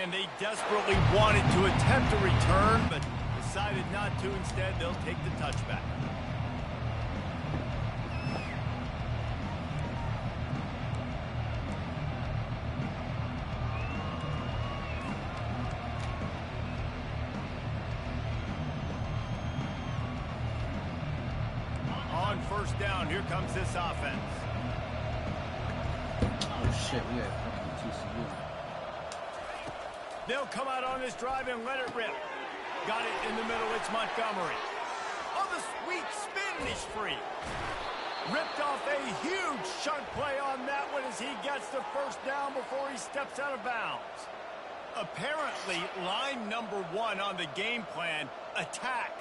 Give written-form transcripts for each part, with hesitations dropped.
And they desperately wanted to attempt a return, but decided not to. Instead, they'll take the touchback. On first down, here comes this offense. Oh, shit, we got fucking TCU. They'll come out on this drive and let it rip. Got it in the middle. It's Montgomery. Oh, the sweet spin, and he's free. Ripped off a huge chunk play on that one as he gets the first down before he steps out of bounds. Apparently, line number 1 on the game plan, attack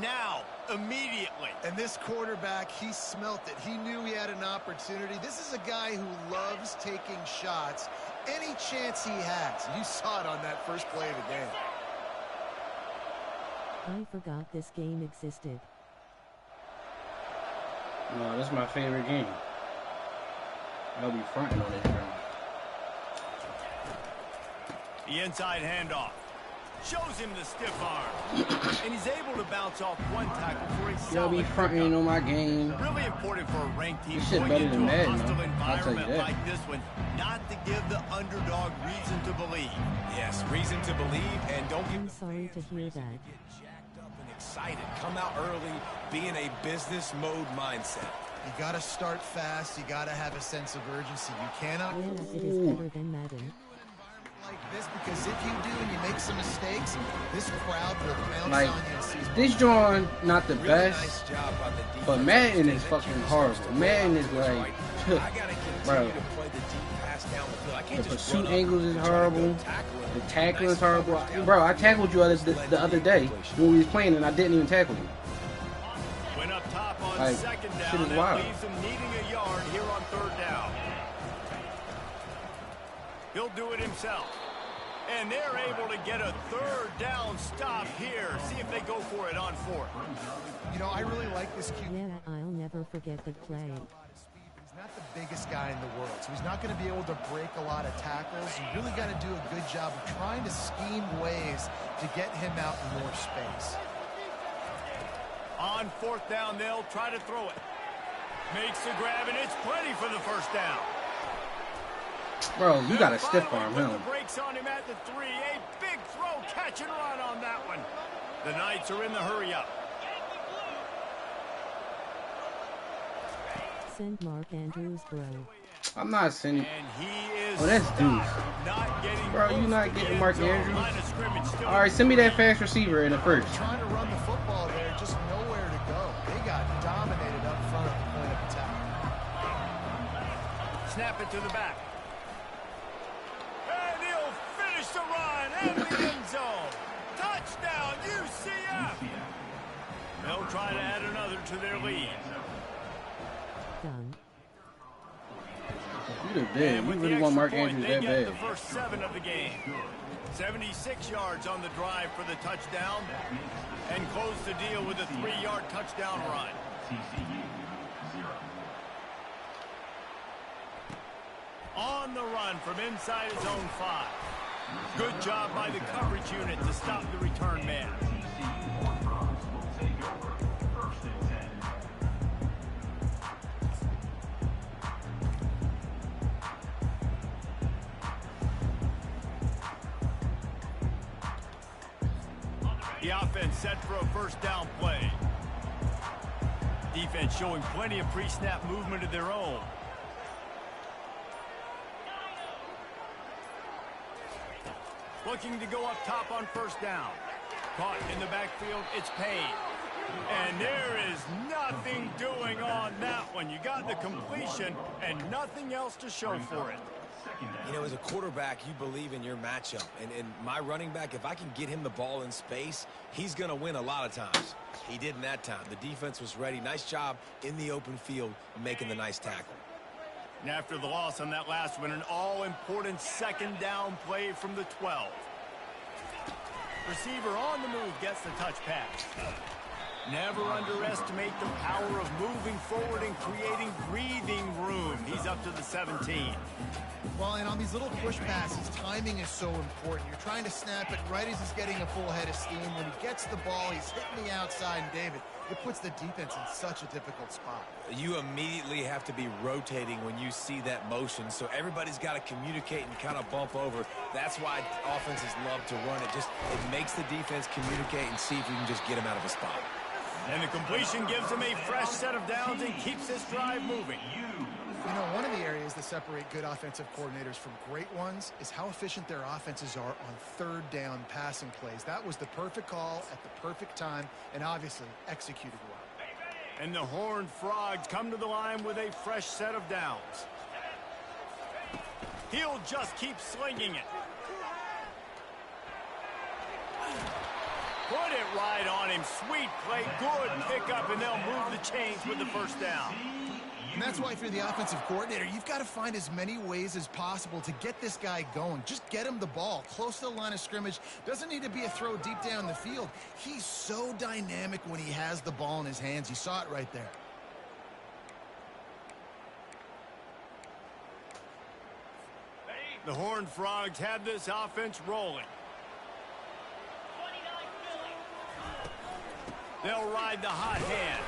now, immediately. And this quarterback, he smelt it. He knew he had an opportunity. This is a guy who loves taking shots any chance he has. You saw it on that first play of the game. I forgot this game existed. No, this is my favorite game. I'll be fronting on this game. The inside handoff. Shows him the stiff arm. And he's able to bounce off one tackle for a solid Y'all be fronting on my game. Really important for a ranked team This shit going better into than a Madden, hostile though. I'll tell you environment that. like this one, not to give the underdog reason to believe. Yes, reason to believe, and don't give I'm the sorry to fans hear reason that. to get jacked up and excited. Come out early, be in a business mode mindset. You got to start fast. You got to have a sense of urgency. You cannot Yes, it is better than Madden. like this, because if you do and you make some mistakes, this crowd will bounce Like, on you and see. this drawing not the Really best, nice job by the defense. but Madden is Execute fucking the horrible. starts to Madden is realize like, what's right. I gotta bro. continue to play the deep pass down the field. I can't The just pursuit run up angles is and try to go horrible. tackle him. The tackling is Nice horrible. coverage down Bro, I the tackled you the other day when we was playing and I didn't even tackle you. Went up top on Like, second shit down. is That wild. leaves him needing a yard here on third down. He'll do it himself. And they're able to get a third down stop here. See if they go for it on fourth. You know, I really like this QB. Yeah, I'll never forget the play. He's not the biggest guy in the world, so he's not going to be able to break a lot of tackles. You really got to do a good job of trying to scheme ways to get him out in more space. On fourth down, they'll try to throw it. Makes the grab, and it's plenty for the first down. Bro, you got to They'll stiff finally arm put him. the brakes on him at the 3. A big throw, catch and run on that one. The Knights are in the hurry up. Send Mark Andrews, bro. I'm not sending. And he is Oh, that's stopped. Deuce. Not getting Bro, you close not to the getting end Mark zone. Andrews? Line of scrimmage still All right, send me that fast receiver in the first. Trying to run the football there, just nowhere to go. They got dominated up front at the point of attack. Snap it to the back. And he'll finish the run and the end zone. Touchdown, UCF. They'll try to add another to their lead. Done. You the big. And You with really the want Mark extra point, Andrews they that get bad. the first 7 of the game. 76 yards on the drive for the touchdown, and close the deal with a 3-yard touchdown run. On the run from inside his own 5. Good job by the coverage unit to stop the return man. The offense set for a first down play. Defense showing plenty of pre-snap movement of their own. Looking to go up top on first down. Caught in the backfield, it's Payne. And there is nothing doing on that one. You got the completion and nothing else to show for it. You know, as a quarterback, you believe in your matchup. And my running back, if I can get him the ball in space, he's going to win a lot of times. He didn't that time. The defense was ready. Nice job in the open field making the nice tackle. And after the loss on that last one, an all-important second down play from the 12. Receiver on the move gets the touch pass. Never underestimate the power of moving forward and creating breathing room. He's up to the 17. Well, and on these little push passes, timing is so important. You're trying to snap it right as he's getting a full head of steam. When he gets the ball, he's hitting the outside, and David, it puts the defense in such a difficult spot. You immediately have to be rotating when you see that motion, so everybody's got to communicate and kind of bump over. That's why offenses love to run it. It makes the defense communicate and see if we can just get him out of a spot. And the completion gives him a fresh set of downs and keeps this drive moving. You know, one of the areas that separate good offensive coordinators from great ones is how efficient their offenses are on third down passing plays. That was the perfect call at the perfect time and obviously executed well. And the Horned Frogs come to the line with a fresh set of downs. He'll just keep slinging it. Put it right on him. Sweet play, good pickup, and they'll move the chains with the first down. And that's why if you're the offensive coordinator, you've got to find as many ways as possible to get this guy going. Just get him the ball close to the line of scrimmage. Doesn't need to be a throw deep down the field. He's so dynamic when he has the ball in his hands. You saw it right there. The Horned Frogs have this offense rolling. They'll ride the hot hand.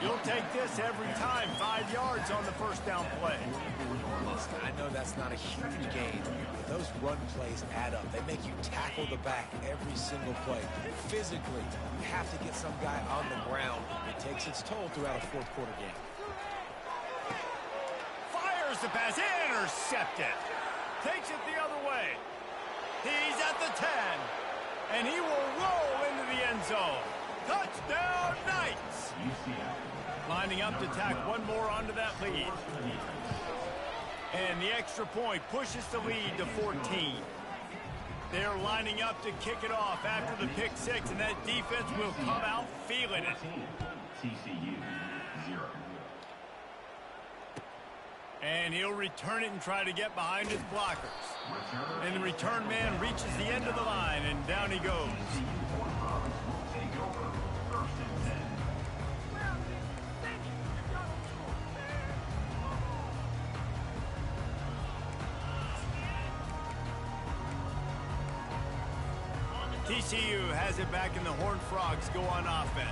You'll take this every time. 5 yards on the first down play. Listen, I know that's not a huge gain, but those run plays add up. They make you tackle the back every single play. Physically, you have to get some guy on the ground. It takes its toll throughout a fourth quarter game. Fires the pass. Intercepted. Takes it the other way. He's at the 10. And he will roll into the end zone. Touchdown, Knights! Lining up to tack one more onto that lead. And the extra point pushes the lead to 14. They're lining up to kick it off after the pick six, and that defense will come out feeling it. TCU 0. And he'll return it and try to get behind his blockers. And the return man reaches the end of the line, and down he goes. TCU has it back, and the Horned Frogs go on offense.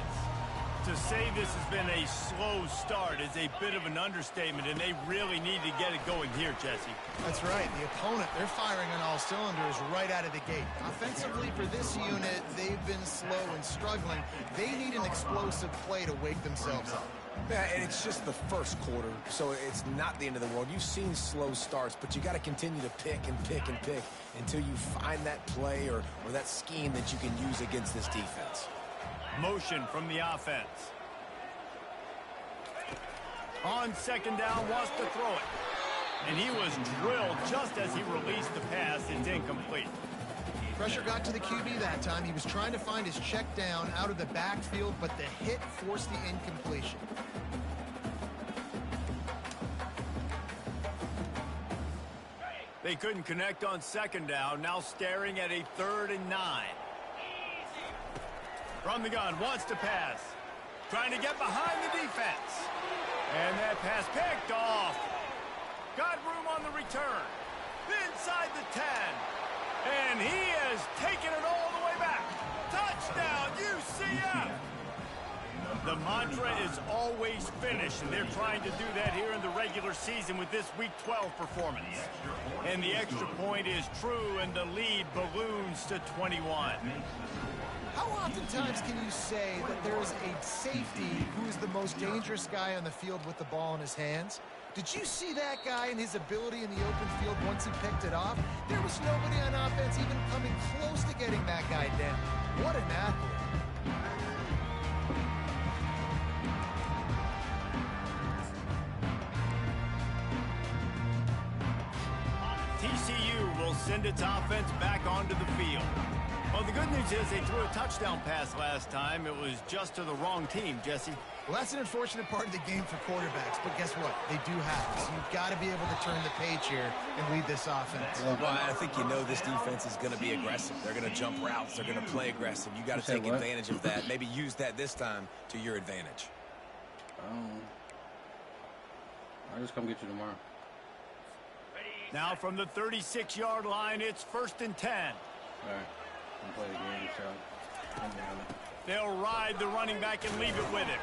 To say this has been a slow start is a bit of an understatement, and they really need to get it going here, Jesse. That's right. The opponent, they're firing on all cylinders right out of the gate. Offensively, for this unit, they've been slow and struggling. They need an explosive play to wake themselves up. Yeah, and it's just the first quarter, so it's not the end of the world. You've seen slow starts, but you got to continue to pick and pick and pick until you find that play or that scheme that you can use against this defense. Motion from the offense. On second down, wants to throw it. And he was drilled just as he released the pass. It's incomplete. Pressure got to the QB that time. He was trying to find his check down out of the backfield, but the hit forced the incompletion. They couldn't connect on second down. Now staring at a 3rd and 9. From the gun, wants to pass. Trying to get behind the defense. And that pass picked off. Got room on the return. Inside the 10. And he has taken it all the way back. Touchdown, UCF! The mantra is always finish, and they're trying to do that here in the regular season with this Week 12 performance. And the extra point is true, and the lead balloons to 21. How oftentimes can you say that there is a safety who is the most dangerous guy on the field with the ball in his hands? Did you see that guy and his ability in the open field once he picked it off? There was nobody on offense even coming close to getting that guy down. What an athlete. TCU will send its offense back onto the field. Well, the good news is they threw a touchdown pass last time. It was just to the wrong team, Jesse. Well, that's an unfortunate part of the game for quarterbacks, but guess what? They do have it. So you've got to be able to turn the page here and lead this offense. Well, I think you know this defense is going to be aggressive. They're going to jump routes. They're going to play aggressive. You got to take advantage of that. Maybe use that this time to your advantage. I'll just come get you tomorrow. Now from the 36-yard line, it's 1st and 10. All right. I'm play the game, so I'm down. They'll ride the running back and leave it with him.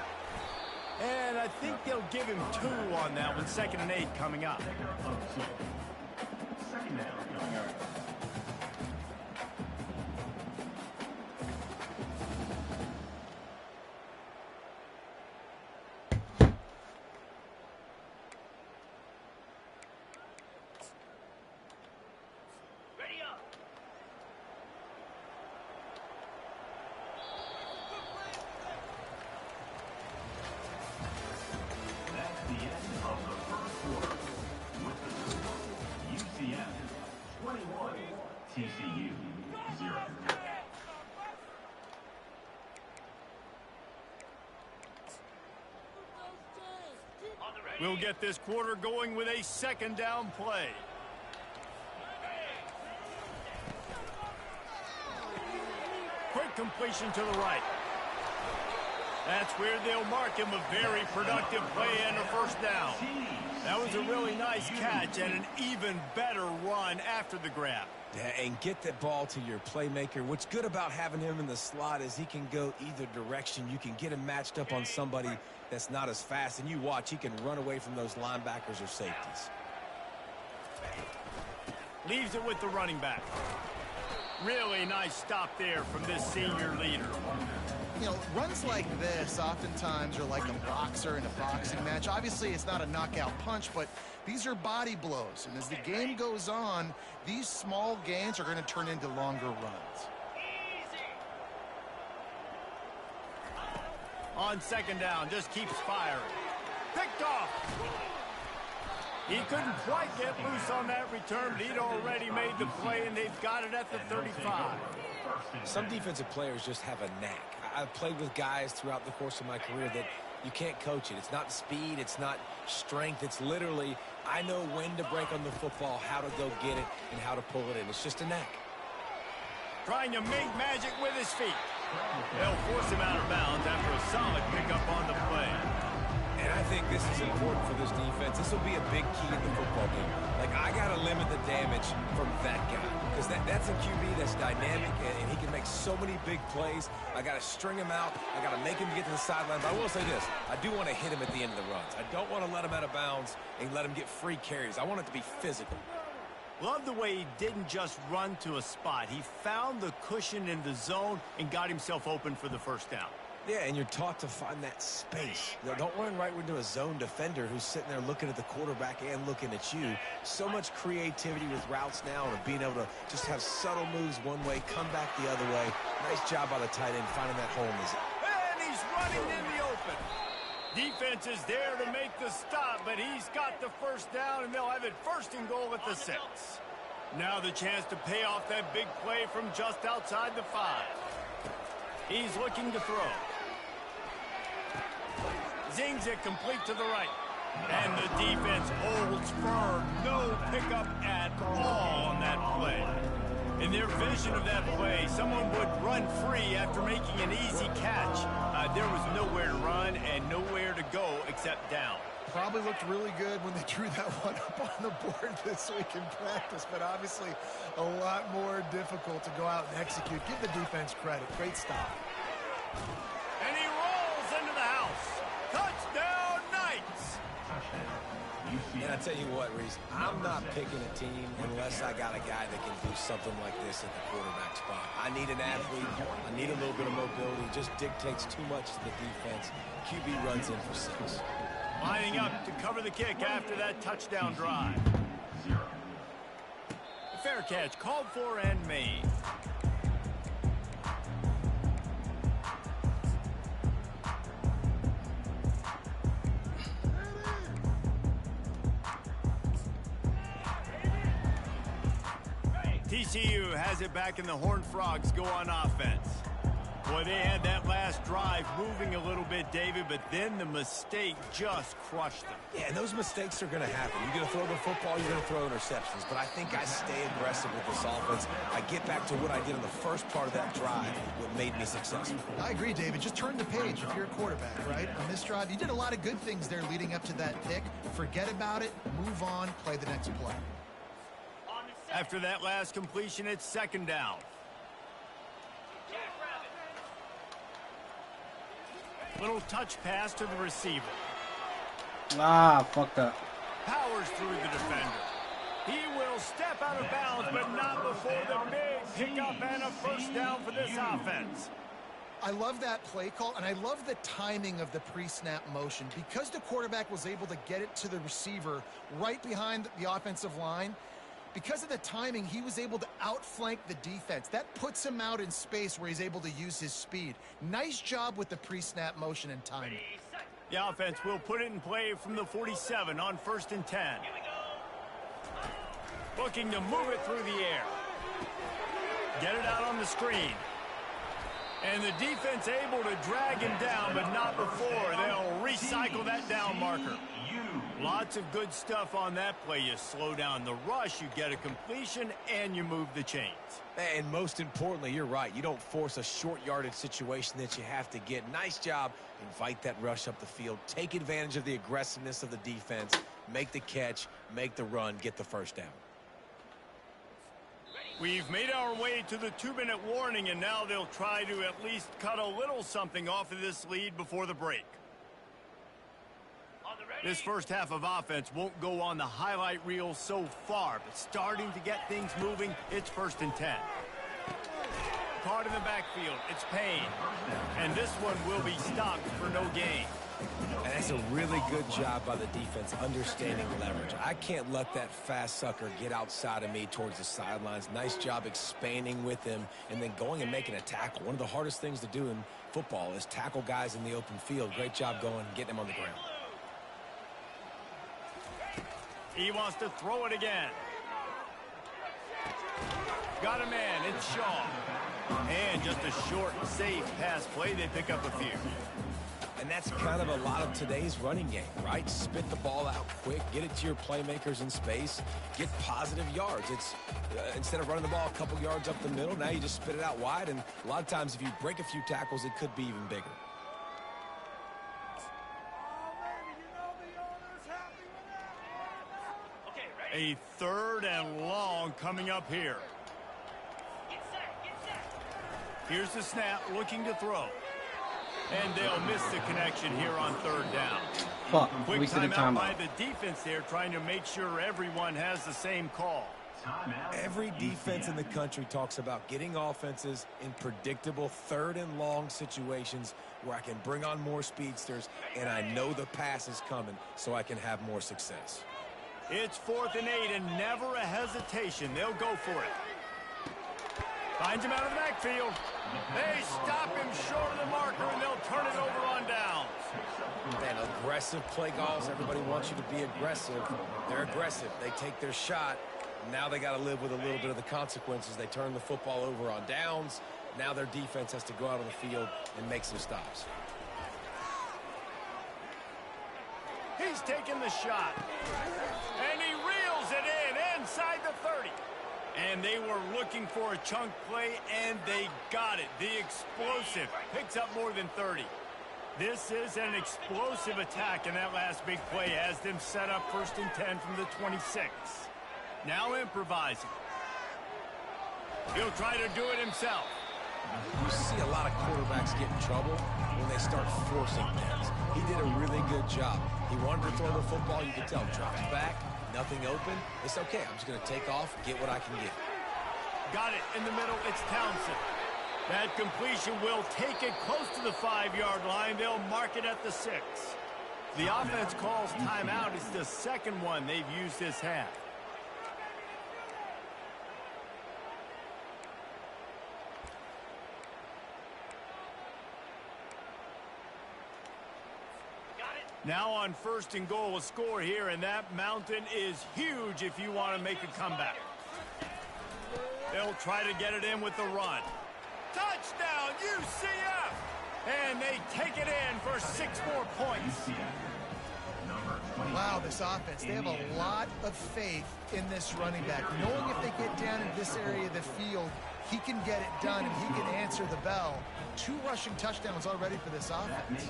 And I think they'll give him 2 on that one. 2nd and 8 coming up. Second down. All right. That's the end of the first quarter. With the score, UCF 21, TCU 0. We'll get this quarter going with a 2nd down play. Quick completion to the right. That's where they'll mark him. A very productive play and a 1st down. That was a really nice catch and an even better run after the grab. Yeah, and get that ball to your playmaker. What's good about having him in the slot is he can go either direction. You can get him matched up on somebody that's not as fast, and you watch, he can run away from those linebackers or safeties. Leaves it with the running back. Really nice stop there from this senior leader. You know, runs like this oftentimes are like a boxer in a boxing match. Obviously, it's not a knockout punch, but these are body blows. And as the game goes on, these small gains are going to turn into longer runs. On 2nd down, just keeps firing. Picked off. He couldn't quite get loose on that return, but he'd already made the play, and they've got it at the 35. Some defensive players just have a knack. I've played with guys throughout the course of my career that you can't coach it. It's not speed. It's not strength. It's literally, I know when to break on the football, how to go get it, and how to pull it in. It's just a knack. Trying to make magic with his feet. They'll force him out of bounds after a solid pickup on the play. And I think this is important for this defense. This will be a big key in the football game. Like, I got to limit the damage from that guy. Because that's a QB that's dynamic, and he can make so many big plays. I got to string him out. I got to make him get to the sideline. But I will say this. I do want to hit him at the end of the runs. I don't want to let him out of bounds and let him get free carries. I want it to be physical. Love the way he didn't just run to a spot. He found the cushion in the zone and got himself open for the 1st down. Yeah, and you're taught to find that space. Don't run right into a zone defender who's sitting there looking at the quarterback and looking at you. So much creativity with routes now and being able to just have subtle moves one way, come back the other way. Nice job by the tight end finding that hole in his... And he's running in the open. Defense is there to make the stop, but he's got the 1st down, and they'll have it 1st and goal at the 6. Now the chance to pay off that big play from just outside the 5. He's looking to throw. Zings it complete to the right. And the defense holds firm. No pickup at all on that play. In their vision of that play, someone would run free after making an easy catch. There was nowhere to run and nowhere to go except down. Probably looked really good when they drew that one up on the board this week in practice, but obviously a lot more difficult to go out and execute. Give the defense credit. Great stop. And he rolls into the house. Touchdown, Knights! And I tell you what, Reese, I'm not picking a team unless I got a guy that can do something like this at the quarterback spot. I need an athlete. I need a little bit of mobility. Just dictates too much to the defense. QB runs in for 6. Lining up to cover the kick after that touchdown drive. 0. Fair catch called for and made. TCU has it back, and the Horned Frogs go on offense. Boy, they had that last drive moving a little bit, David, but then the mistake just crushed them. Yeah, and those mistakes are going to happen. You're going to throw the football, you're going to throw interceptions. But I think I stay aggressive with this offense. I get back to what I did in the first part of that drive, what made me successful. I agree, David. Just turn the page if you're a quarterback, right? On this drive, you did a lot of good things there leading up to that pick. Forget about it, move on, play the next play. After that last completion, it's second down. Little touch pass to the receiver. Ah, fucked up. Powers through the defender. He will step out of bounds, but not before the big pickup and a first down for this offense. I love that play call, and I love the timing of the pre-snap motion. Because the quarterback was able to get it to the receiver right behind the offensive line, because of the timing, he was able to outflank the defense. That puts him out in space where he's able to use his speed. Nice job with the pre-snap motion and timing. The offense will put it in play from the 47 on 1st and 10. Looking to move it through the air. Get it out on the screen. And the defense able to drag him down, but not before. They'll recycle that down marker. Lots of good stuff on that play. You slow down the rush, you get a completion, and you move the chains. And most importantly, you're right. You don't force a short yardage situation that you have to get. Nice job. Invite that rush up the field. Take advantage of the aggressiveness of the defense. Make the catch, make the run, get the first down. We've made our way to the 2-minute warning, and now they'll try to at least cut a little something off of this lead before the break. This first half of offense won't go on the highlight reel so far, but starting to get things moving, it's 1st and 10. Caught in the backfield, it's Payne. And this one will be stopped for no gain. And that's a really good job by the defense, understanding leverage. I can't let that fast sucker get outside of me towards the sidelines. Nice job expanding with him and then going and making a tackle. One of the hardest things to do in football is tackle guys in the open field. Great job going and getting him on the ground. He wants to throw it again. Got a man, it's Shaw. And just a short, safe pass play, they pick up a few. And that's kind of a lot of today's running game, right? Spit the ball out quick, get it to your playmakers in space, get positive yards. It's instead of running the ball a couple yards up the middle, now you just spit it out wide, and a lot of times if you break a few tackles, it could be even bigger. A 3rd and long coming up here. Here's the snap, looking to throw. And they'll miss the connection here on 3rd down. Fuck, Quick wasted a timeout by timeout. the defense there, trying to make sure everyone has the same call. Every defense in the country talks about getting offenses in predictable 3rd and long situations where I can bring on more speedsters and I know the pass is coming so I can have more success. It's 4th and 8 and never a hesitation. They'll go for it. Finds him out of the backfield. They stop him short of the marker, and they'll turn it over on downs. Man, aggressive play calls. Everybody wants you to be aggressive. They're aggressive. They take their shot. Now they got to live with a little bit of the consequences. They turn the football over on downs. Now their defense has to go out on the field and make some stops. He's taking the shot. And he reels it in inside the 30. And they were looking for a chunk play, and they got it. The explosive picks up more than 30. This is an explosive attack, and that last big play has them set up 1st and 10 from the 26. Now improvising. He'll try to do it himself. You see a lot of quarterbacks get in trouble when they start forcing things. He did a really good job. He wanted to throw the football. You could tell. Drops back. Nothing open. It's okay. I'm just going to take off, get what I can get. Got it in the middle. It's Townsend. That completion will take it close to the 5-yard line. They'll mark it at the 6. The offense calls timeout. It's the second one they've used this half. Now on 1st and goal, a score here, and that mountain is huge if you want to make a comeback. They'll try to get it in with the run. Touchdown, UCF! And they take it in for 6 more points. Wow, this offense, they have a lot of faith in this running back. Knowing if they get down in this area of the field, he can get it done and he can answer the bell. 2 rushing touchdowns already for this offense.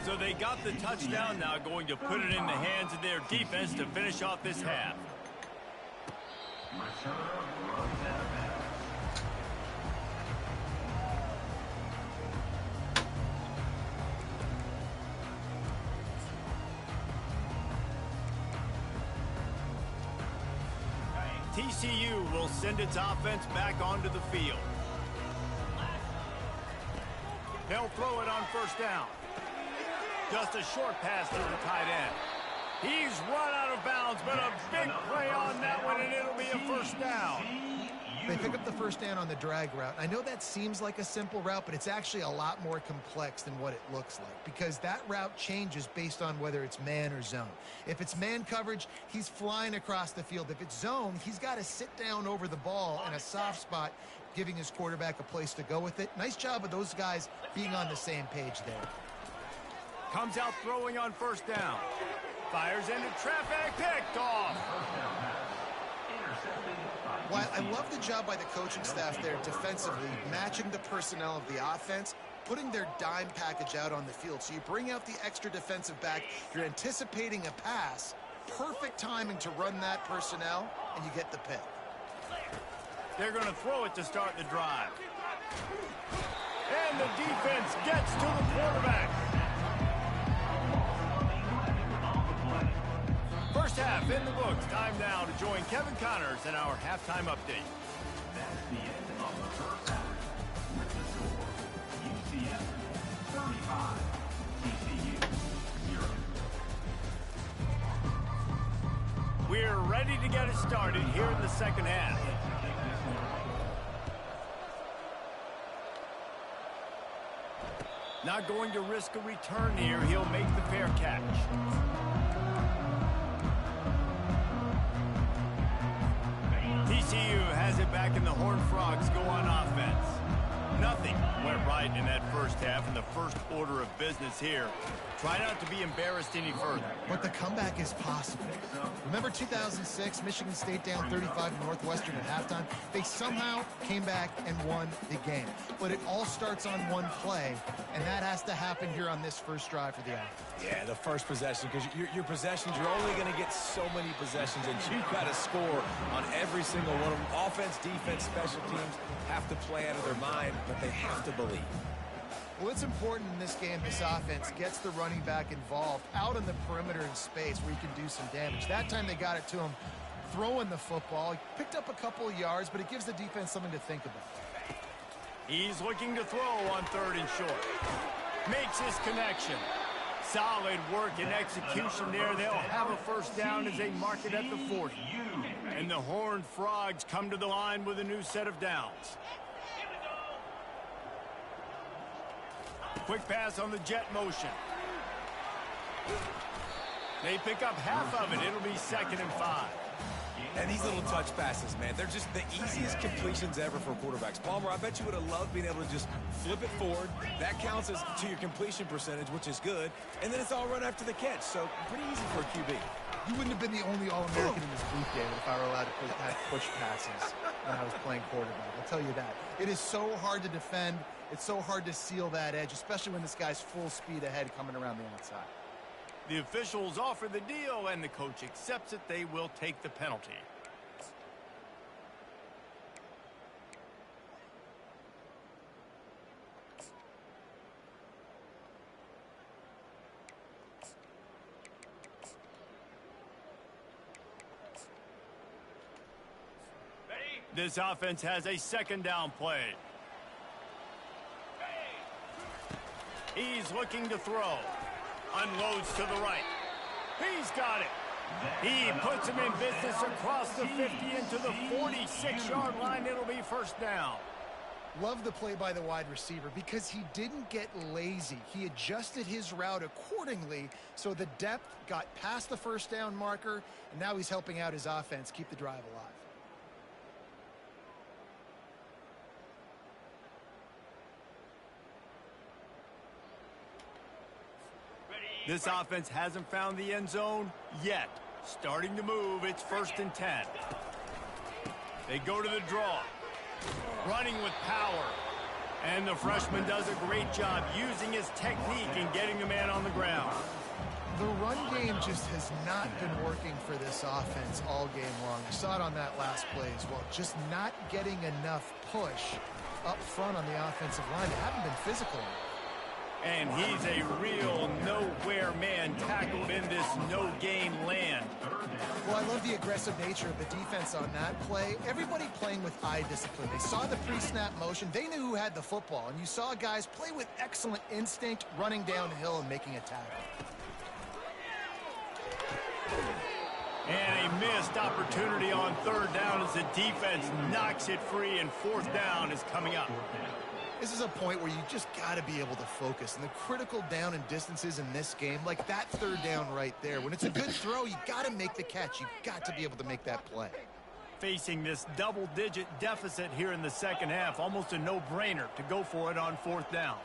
So they got the touchdown, now going to put it in the hands of their defense to finish off this half. TCU will send its offense back onto the field. They'll throw it on first down. Just a short pass to the tight end. He's run out of bounds, but a big play on that one, and it'll be a first down. They pick up the first down on the drag route. I know that seems like a simple route, but it's actually a lot more complex than what it looks like because that route changes based on whether it's man or zone. If it's man coverage, he's flying across the field. If it's zone, he's got to sit down over the ball in a soft spot, giving his quarterback a place to go with it. Nice job of those guys being on the same page there. Comes out throwing on first down. Fires into traffic, picked off. While I love the job by the coaching staff there defensively, matching the personnel of the offense, putting their dime package out on the field. So you bring out the extra defensive back, you're anticipating a pass, perfect timing to run that personnel, and you get the pick. They're going to throw it to start the drive. And the defense gets to the quarterback. First half in the books. Time now to join Kevin Connors in our halftime update. That's the end of the first half. With the score, UCF 35, TCU 0. We're ready to get it started here in the second half. Not going to risk a return here. He'll make the fair catch. TCU has it back, and the Horned Frogs go on offense. Nothing went right in that first half, and the first order of business here. Try not to be embarrassed any further. But the comeback is possible. Remember 2006, Michigan State down 35 to Northwestern at halftime? They somehow came back and won the game. But it all starts on one play, and that has to happen here on this first drive for the offense. Yeah, the first possession, because your possessions, you're only going to get so many possessions, and you've got to score on every single one of them. Offense, defense, special teams have to play out of their mind, but they have to believe. Well, it's important in this game this offense gets the running back involved out on the perimeter in space where he can do some damage. That time they got it to him throwing the football. He picked up a couple of yards, but it gives the defense something to think about. He's looking to throw on 3rd and short. Makes his connection. Solid work and execution there. They'll have a first down as they mark it at the 40. And the Horned Frogs come to the line with a new set of downs. Quick pass on the jet motion. They pick up half of it. It'll be 2nd and 5. And these little touch passes, man, they're just the easiest completions ever for quarterbacks. Palmer, I bet you would have loved being able to just flip it forward. That counts as to your completion percentage, which is good. And then it's all run after the catch, so pretty easy for a QB. You wouldn't have been the only All-American in this group, David, if I were allowed to push passes when I was playing quarterback. I'll tell you that. It is so hard to defend. It's so hard to seal that edge, especially when this guy's full speed ahead coming around the outside. The officials offer the deal, and the coach accepts it. They will take the penalty. This offense has a 2nd down play. He's looking to throw. Unloads to the right. He's got it. He puts him in business across the 50 into the 46-yard line. It'll be first down. Love the play by the wide receiver because he didn't get lazy. He adjusted his route accordingly, so the depth got past the first down marker, and now he's helping out his offense keep the drive alive. This offense hasn't found the end zone yet. Starting to move, it's 1st and 10. They go to the draw. Running with power. And the freshman does a great job using his technique and getting the man on the ground. The run game just has not been working for this offense all game long. You saw it on that last play as well. Just not getting enough push up front on the offensive line. They haven't been physical. And he's a real nowhere man tackled in this no-game land. Well, I love the aggressive nature of the defense on that play. Everybody playing with eye discipline. They saw the pre-snap motion. They knew who had the football. And you saw guys play with excellent instinct, running downhill and making a tackle. And a missed opportunity on 3rd down as the defense knocks it free, and 4th down is coming up. This is a point where you just got to be able to focus. And the critical down and distances in this game, like that 3rd down right there, when it's a good throw, you got to make the catch. You've got to be able to make that play. Facing this double-digit deficit here in the 2nd half, almost a no-brainer to go for it on 4th down.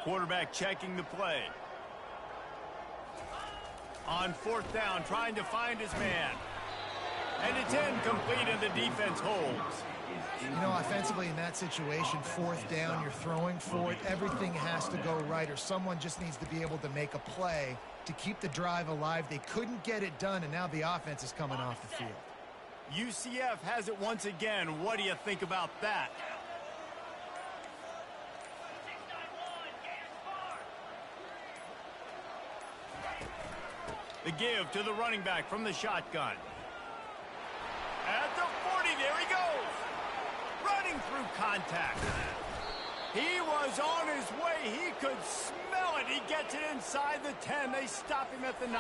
Quarterback checking the play. On 4th down, trying to find his man. And it's incomplete, and the defense holds. You know, offensively in that situation, 4th down, you're throwing for it. Everything has to go right, or someone just needs to be able to make a play to keep the drive alive. They couldn't get it done, and now the offense is coming off the field. UCF has it once again. What do you think about that? The give to the running back from the shotgun. At the 40, there he goes. Running through contact. He was on his way. He could smell it. He gets it inside the 10. They stop him at the 9.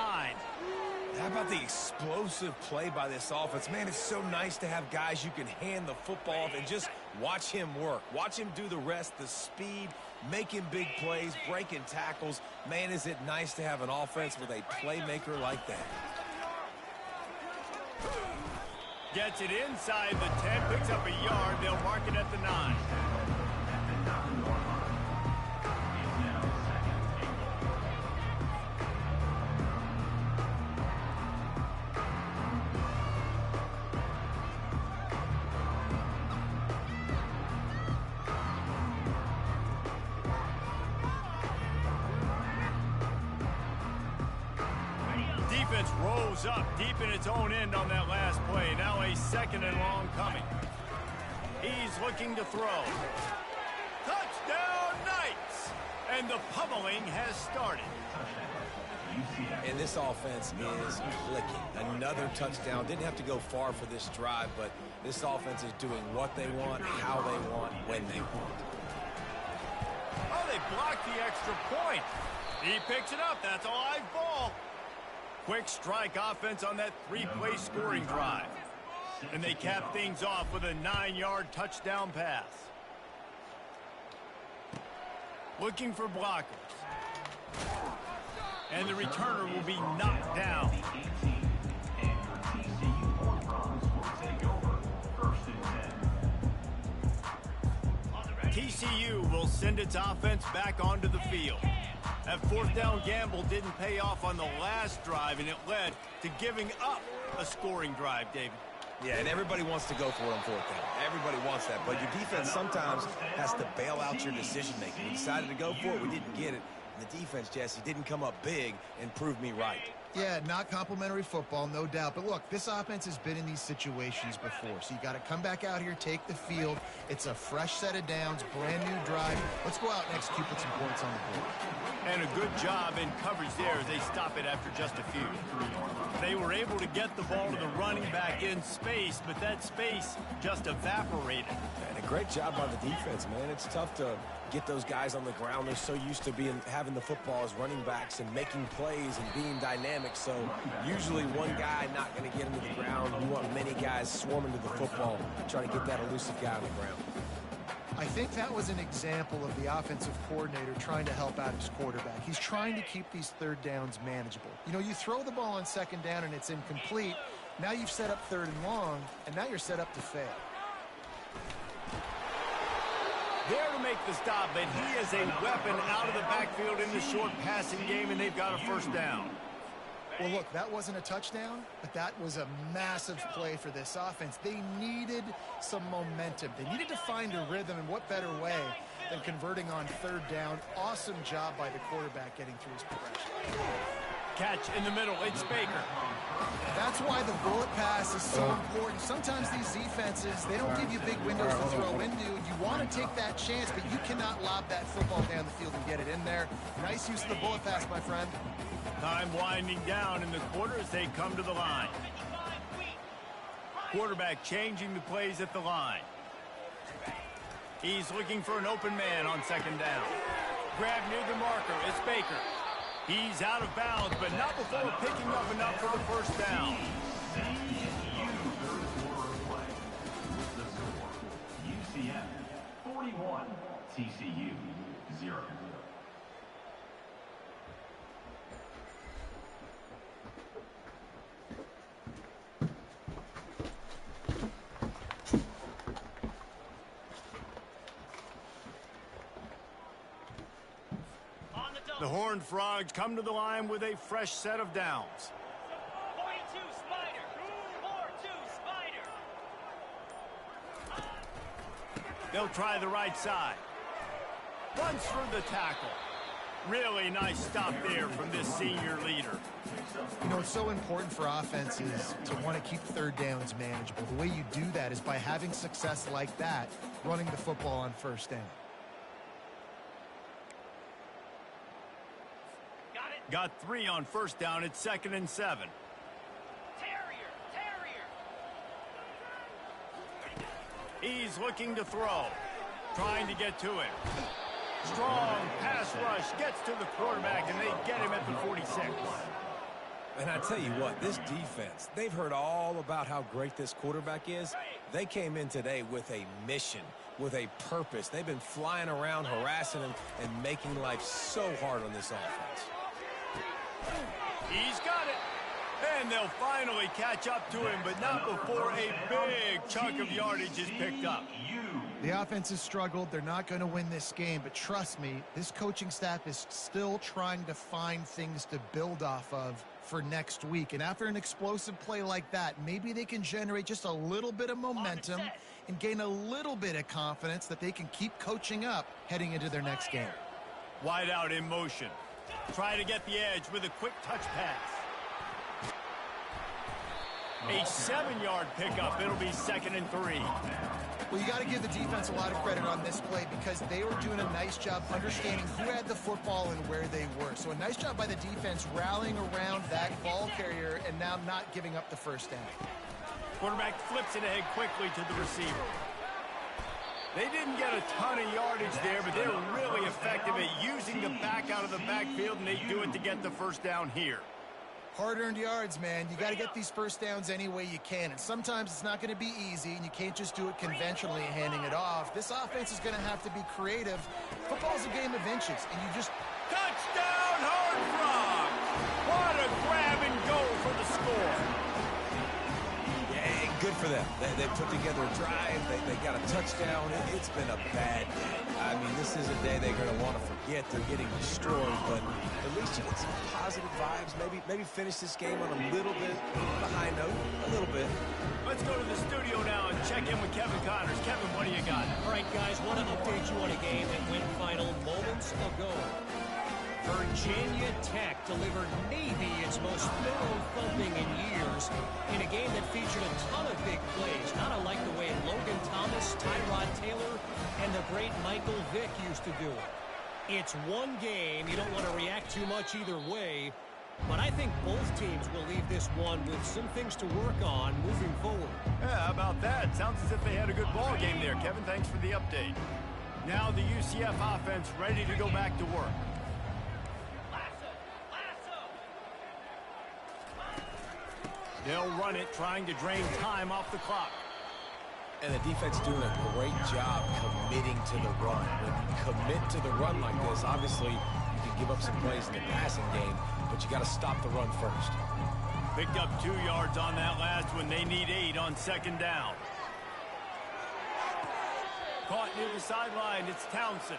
How about the explosive play by this offense? Man, it's so nice to have guys you can hand the football off and just watch him work. Watch him do the rest, the speed, making big plays, breaking tackles. Man, is it nice to have an offense with a playmaker like that. Gets it inside the 10, picks up a yard. They'll mark it at the 9. Defense rolls up deep in its own end on that last play. Now a 2nd and long coming. He's looking to throw. Touchdown Knights! And the pummeling has started. And this offense is clicking. Another touchdown. Didn't have to go far for this drive, but this offense is doing what they want, how they want, when they want. Oh, they blocked the extra point. He picks it up. That's a live ball. Quick strike offense on that 3-play scoring drive. And they cap things off with a 9-yard touchdown pass. Looking for blockers. And the returner will be knocked down. TCU will send its offense back onto the field. That 4th down gamble didn't pay off on the last drive, and it led to giving up a scoring drive, David. Yeah, and everybody wants to go for it on 4th down. Everybody wants that, but your defense sometimes has to bail out your decision-making. We decided to go for it. We didn't get it. And the defense, Jesse, didn't come up big and prove me right. Yeah, not complimentary football, no doubt. But look, this offense has been in these situations before. So you got to come back out here, take the field. It's a fresh set of downs, brand new drive. Let's go out and execute, put some points on the board. And a good job in coverage there as they stop it after just a few. They were able to get the ball to the running back in space, but that space just evaporated. And a great job by the defense, man. It's tough to get those guys on the ground. They're so used to having the football as running backs and making plays and being dynamic. So usually one guy not going to get into the ground. You want many guys swarming to the football, trying to get that elusive guy on the ground. I think that was an example of the offensive coordinator trying to help out his quarterback. He's trying to keep these 3rd downs manageable. You know, you throw the ball on 2nd down and it's incomplete. Now you've set up 3rd and long, and now you're set up to fail. There to make the stop, but he is a weapon out of the backfield in the short passing game, and they've got a first down. Well, look, that wasn't a touchdown, but that was a massive play for this offense. They needed some momentum. They needed to find a rhythm, and what better way than converting on third down. Awesome job by the quarterback getting through his progression. Catch in the middle. It's Baker. That's why the bullet pass is so important. Sometimes these defenses, they don't give you big windows to throw into. You want to take that chance, but you cannot lob that football down the field and get it in there. Nice use of the bullet pass, my friend. Time winding down in the quarter as they come to the line. Quarterback changing the plays at the line. He's looking for an open man on second down. Grab near the marker. It's Baker. He's out of bounds, but not before picking up enough for the first down. UCF 41, TCU 0. The Horned Frogs come to the line with a fresh set of downs. 42 Spider. 4-2 Spider. They'll try the right side. Runs through the tackle. Really nice stop there from this senior leader. You know, it's so important for offenses to want to keep third downs manageable. The way you do that is by having success like that, running the football on first down. Got 3 on first down. It's 2nd and 7. He's looking to throw. Trying to get to it. Strong pass rush gets to the quarterback, and they get him at the 46. And I tell you what, this defense, they've heard all about how great this quarterback is. They came in today with a mission, with a purpose. They've been flying around, harassing him, and making life so hard on this offense. He's got it. And they'll finally catch up to him, but not before a big chunk of yardage is picked up. The offense has struggled. They're not going to win this game, but trust me, this coaching staff is still trying to find things to build off of for next week. And after an explosive play like that, maybe they can generate just a little bit of momentum and gain a little bit of confidence that they can keep coaching up heading into their next game. Wide out in motion. Try to get the edge with a quick touch pass. A 7-yard pickup. It'll be 2nd and 3. Well, you got to give the defense a lot of credit on this play because they were doing a nice job understanding who had the football and where they were. So a nice job by the defense rallying around that ball carrier and now not giving up the first down. Quarterback flips it ahead quickly to the receiver. They didn't get a ton of yardage there, but they were really effective at using the back out of the backfield, and they do it to get the first down here. Hard-earned yards, man. You got to get these first downs any way you can, and sometimes it's not going to be easy, and you can't just do it conventionally handing it off. This offense is going to have to be creative. Football's a game of inches, and you just... Touchdown, Horned Frogs! What a grab and go for the score. Yeah, good for them. They put together a drive. They got a touchdown. It's been a bad day. I mean, this is a day they're going to want to forget. They're getting destroyed, but at least you get some positive vibes. Maybe finish this game on a little bit of a high note, a little bit. Let's go to the studio now and check in with Kevin Connors. Kevin, what do you got? All right, guys, want to update you on a game that went final moments ago. Virginia Tech delivered maybe its most thorough thumping in years in a game that featured a ton of big plays, not unlike the way Logan Thomas, Tyrod Taylor, and the great Michael Vick used to do it. It's one game. You don't want to react too much either way, but I think both teams will leave this one with some things to work on moving forward. Yeah, how about that? Sounds as if they had a good ball game there, Kevin. Thanks for the update. Now the UCF offense ready to go back to work. They'll run it, trying to drain time off the clock. And the defense doing a great job committing to the run. When you commit to the run like this, obviously you can give up some plays in the passing game, but you got to stop the run first. Picked up 2 yards on that last one. They need 8 on second down. caught near the sideline. It's Townsend.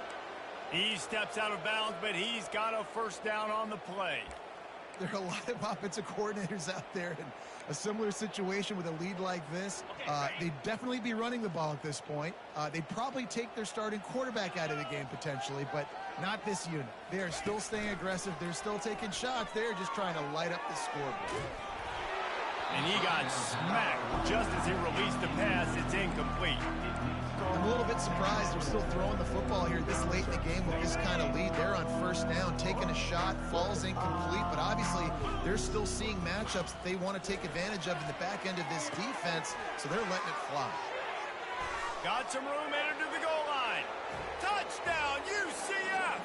He steps out of bounds, but he's got a first down on the play. There are a lot of offensive coordinators out there in a similar situation with a lead like this. They'd definitely be running the ball at this point. They'd probably take their starting quarterback out of the game potentially, but not this unit. They are still staying aggressive. They're still taking shots. They're just trying to light up the scoreboard. And he got smacked just as he released the pass. It's incomplete. I'm a little bit surprised they're still throwing the football here this late in the game with this kind of lead. They're on first down, taking a shot, falls incomplete, but obviously they're still seeing matchups that they want to take advantage of in the back end of this defense, so they're letting it fly. Got some room, entered to the goal line. Touchdown, UCF!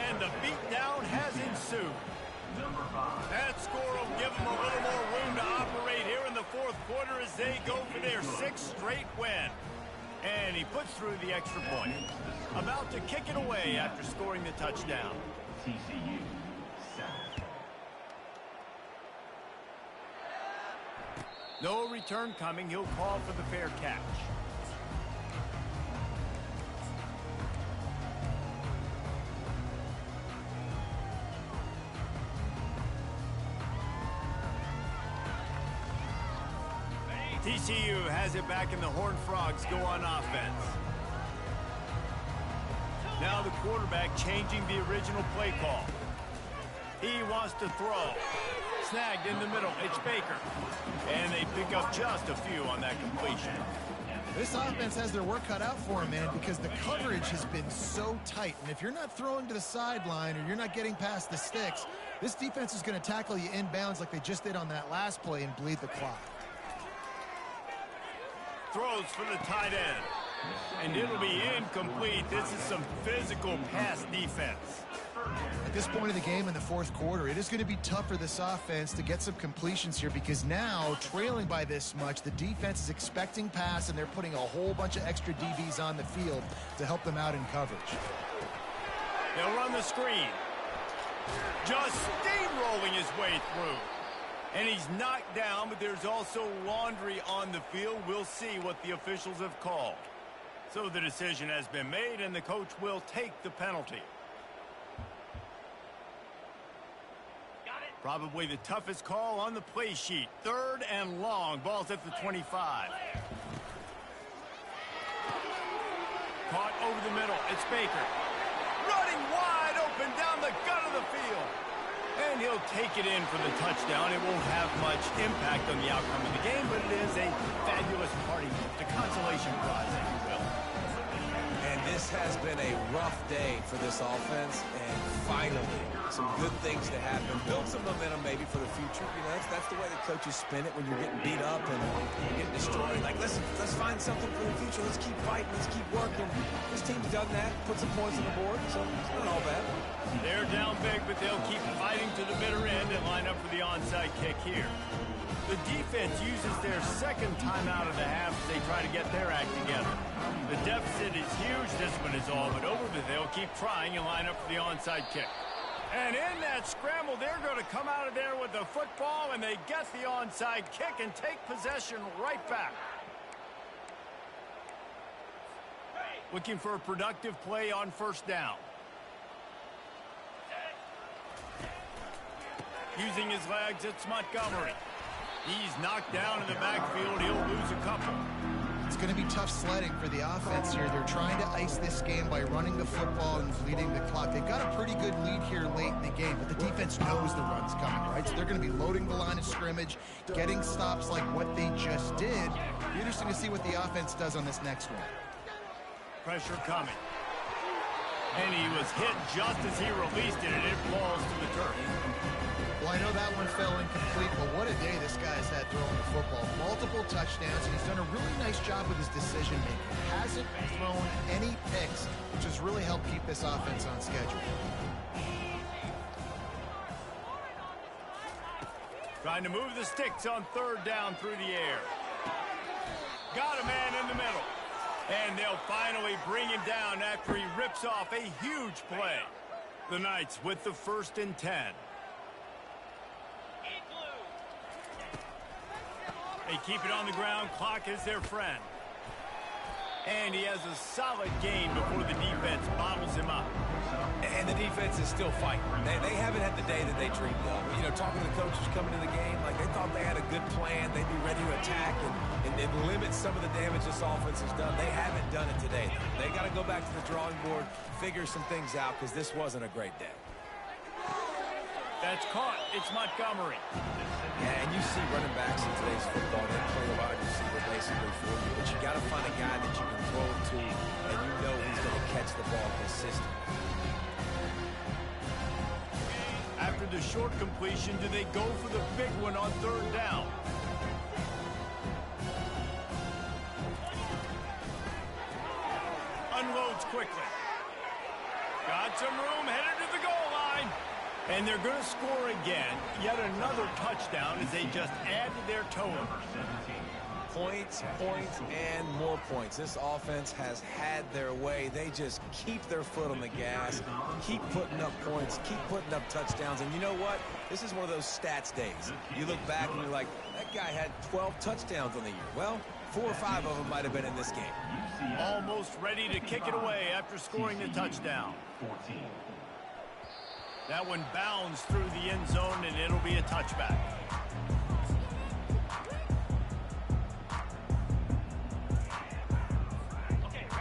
And the beatdown has ensued. That score will give them a little more room to operate here in the fourth quarter as they go for their sixth straight win. And he puts through the extra point. About to kick it away after scoring the touchdown. TCU, 7. No return coming. He'll call for the fair catch. TCU has it back, and the Horned Frogs go on offense. Now the quarterback changing the original play call. He wants to throw. Snagged in the middle. It's Baker. And they pick up just a few on that completion. This offense has their work cut out for them, man, because the coverage has been so tight. And if you're not throwing to the sideline or you're not getting past the sticks, this defense is going to tackle you inbounds like they just did on that last play and bleed the clock. Throws for the tight end. And it'll be incomplete. This is some physical pass defense. At this point of the game in the fourth quarter, it is going to be tough for this offense to get some completions here because now, trailing by this much, the defense is expecting pass and they're putting a whole bunch of extra DBs on the field to help them out in coverage. They'll run the screen. Just steamrolling his way through. And he's knocked down, but there's also laundry on the field. We'll see what the officials have called. So the decision has been made, and the coach will take the penalty. Probably the toughest call on the play sheet. 3rd and long. Ball's at the 25. Caught over the middle. It's Baker. Running wide open down the gut of the field. And he'll take it in for the touchdown. It won't have much impact on the outcome of the game, but it is a fabulous party gift, a consolation prize, if you will. And this has been a rough day for this offense, and finally, some good things to happen. Build some momentum maybe for the future. You know, that's the way the coaches spin it when you're getting beat up and you're getting destroyed. Like, listen, let's find something for the future. Let's keep fighting. Let's keep working. This team's done that, put some points on the board, so it's not all bad. They're down big, but they'll keep fighting to the bitter end and line up for the onside kick here. The defense uses their second timeout of the half as they try to get their act together. The deficit is huge. This one is all but over, but they'll keep trying and line up for the onside kick. And in that scramble, they're going to come out of there with the football, and they get the onside kick and take possession right back. Looking for a productive play on first down. Using his legs, it's Montgomery. He's knocked down in the backfield. He'll lose a couple. It's going to be tough sledding for the offense here. They're trying to ice this game by running the football and bleeding the clock. They've got a pretty good lead here late in the game, but the defense knows the run's coming, right? So they're going to be loading the line of scrimmage, getting stops like what they just did. Be interesting to see what the offense does on this next one. Pressure coming. And he was hit just as he released it, and it falls to the turf. Well, I know that one fell incomplete, but what a day this guy's had throwing the football. Multiple touchdowns, and he's done a really nice job with his decision-making. Hasn't thrown any picks, which has really helped keep this offense on schedule. Trying to move the sticks on 3rd down through the air. Got a man in the middle. And they'll finally bring him down after he rips off a huge play. The Knights with the 1st and 10. They keep it on the ground. Clock is their friend. And he has a solid game before the defense bottles him up. And the defense is still fighting. They haven't had the day that they dreamed of. You know, talking to the coaches coming to the game, like they thought they had a good plan. They'd be ready to attack and limit some of the damage this offense has done. They haven't done it today. They got to go back to the drawing board, figure some things out, because this wasn't a great day. That's caught. It's Montgomery. Yeah, and you see running backs in today's football, they play a wide receiver basically for you, but you got to find a guy that you can throw it to, and you know he's going to catch the ball consistently. After the short completion, do they go for the big one on third down? Unloads quickly. Got some room, headed to the goal line. And they're going to score again. Yet another touchdown as they just add to their total. Points, points, and more points. This offense has had their way. They just keep their foot on the gas, keep putting up points, keep putting up touchdowns. And you know what? This is one of those stats days. You look back and you're like, that guy had 12 touchdowns on the year. Well, 4 or 5 of them might have been in this game. Almost ready to kick it away after scoring the touchdown. 14. That one bounds through the end zone, and it'll be a touchback.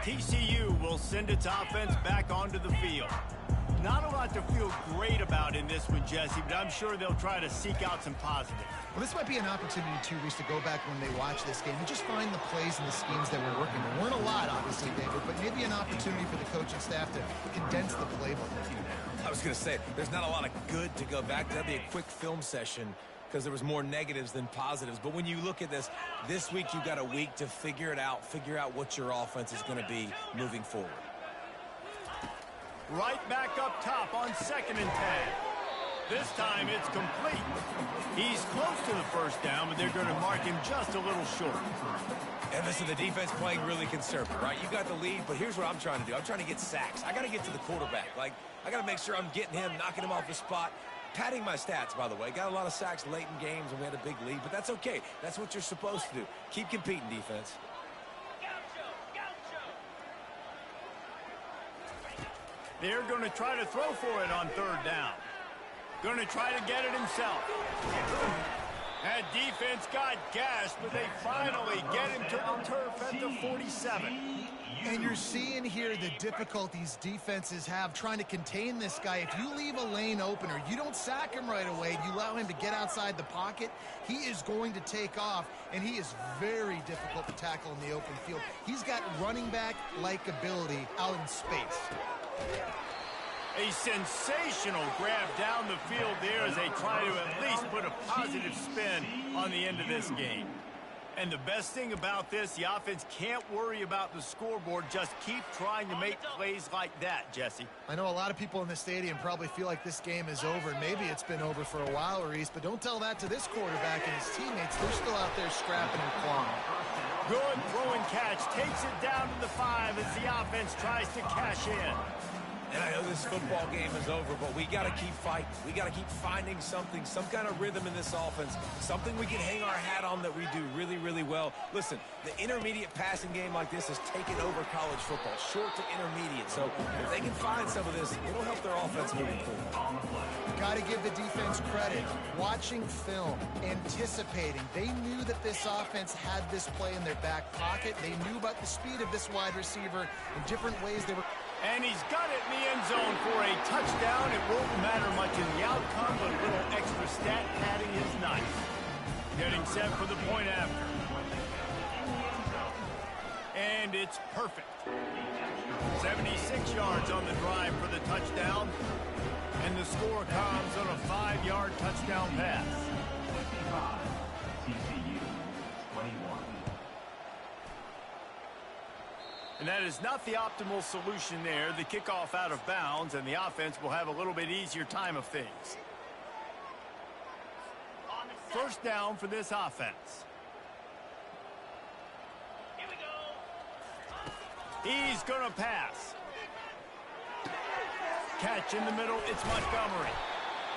TCU will send its offense back onto the field. Not a lot to feel great about in this one, Jesse, but I'm sure they'll try to seek out some positives. Well, this might be an opportunity, too, Reese, to go back when they watch this game and just find the plays and the schemes that were working. There weren't a lot, obviously, David, but maybe an opportunity for the coaching staff to condense the playbook. I was going to say, there's not a lot of good to go back. That'd be a quick film session because there was more negatives than positives. But when you look at this week you got a week to figure it out, figure out what your offense is going to be moving forward. Right back up top on 2nd and 10. This time it's complete. He's close to the first down, but they're going to mark him just a little short. And listen, the defense playing really conservative, right? You got the lead, but here's what I'm trying to do. I'm trying to get sacks. I got to get to the quarterback. Like, I got to make sure I'm getting him, knocking him off the spot. Padding my stats, by the way. Got a lot of sacks late in games, and we had a big lead, but that's okay. That's what you're supposed to do. Keep competing, defense. They're going to try to throw for it on 3rd down. Going to try to get it himself. That defense got gashed, but they finally get him to the turf at the 47. And you're seeing here the difficulties defenses have trying to contain this guy. If you leave a lane open or you don't sack him right away, you allow him to get outside the pocket, he is going to take off, and he is very difficult to tackle in the open field. He's got running back-like ability out in space. A sensational grab down the field there as they try to at least put a positive spin on the end of this game. And the best thing about this, the offense can't worry about the scoreboard. Just keep trying to make plays like that, Jesse. I know a lot of people in the stadium probably feel like this game is over, and maybe it's been over for a while, Reese, but don't tell that to this quarterback and his teammates. They're still out there scrapping and clawing. Good throw and catch. Takes it down to the 5 as the offense tries to cash in. And I know this football game is over, but we got to keep fighting. We got to keep finding something, some kind of rhythm in this offense, something we can hang our hat on that we do really, really well. Listen, the intermediate passing game like this has taken over college football, short to intermediate. So if they can find some of this, it'll help their offense moving forward. Got to give the defense credit. Watching film, anticipating. They knew that this offense had this play in their back pocket. They knew about the speed of this wide receiver in different ways. They were... And he's got it in the end zone for a touchdown. It won't matter much in the outcome, but a little extra stat padding is nice. Getting set for the point after. And it's perfect. 76 yards on the drive for the touchdown. And the score comes on a 5-yard touchdown pass. 25. TCU 21. And that is not the optimal solution there. The kickoff out of bounds, and the offense will have a little bit easier time of things. First down for this offense. Here we go. He's going to pass. Catch in the middle. It's Montgomery.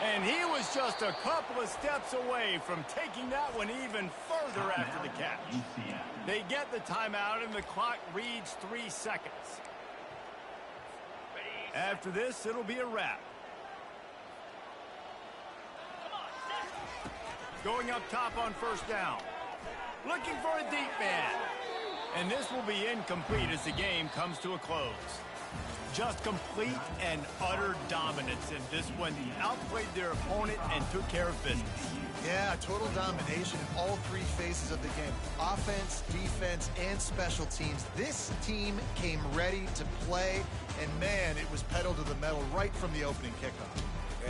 And he was just a couple of steps away from taking that one even further after the catch. They get the timeout, and the clock reads 3 seconds. After this, it'll be a wrap. Going up top on first down. Looking for a deep man. And this will be incomplete as the game comes to a close. Just complete and utter dominance in this one. Outplayed their opponent and took care of business. Yeah, total domination in all 3 phases of the game. Offense, defense, and special teams. This team came ready to play, and man, it was pedal to the metal right from the opening kickoff.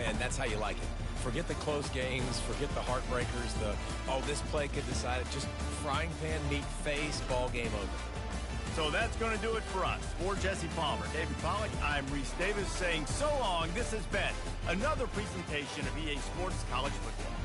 And that's how you like it. Forget the close games, forget the heartbreakers, this play could decide it. Just frying pan, meat face, ball game over. So that's going to do it for us. For Jesse Palmer, David Pollack, I'm Reese Davis saying so long. This has been another presentation of EA Sports College Football.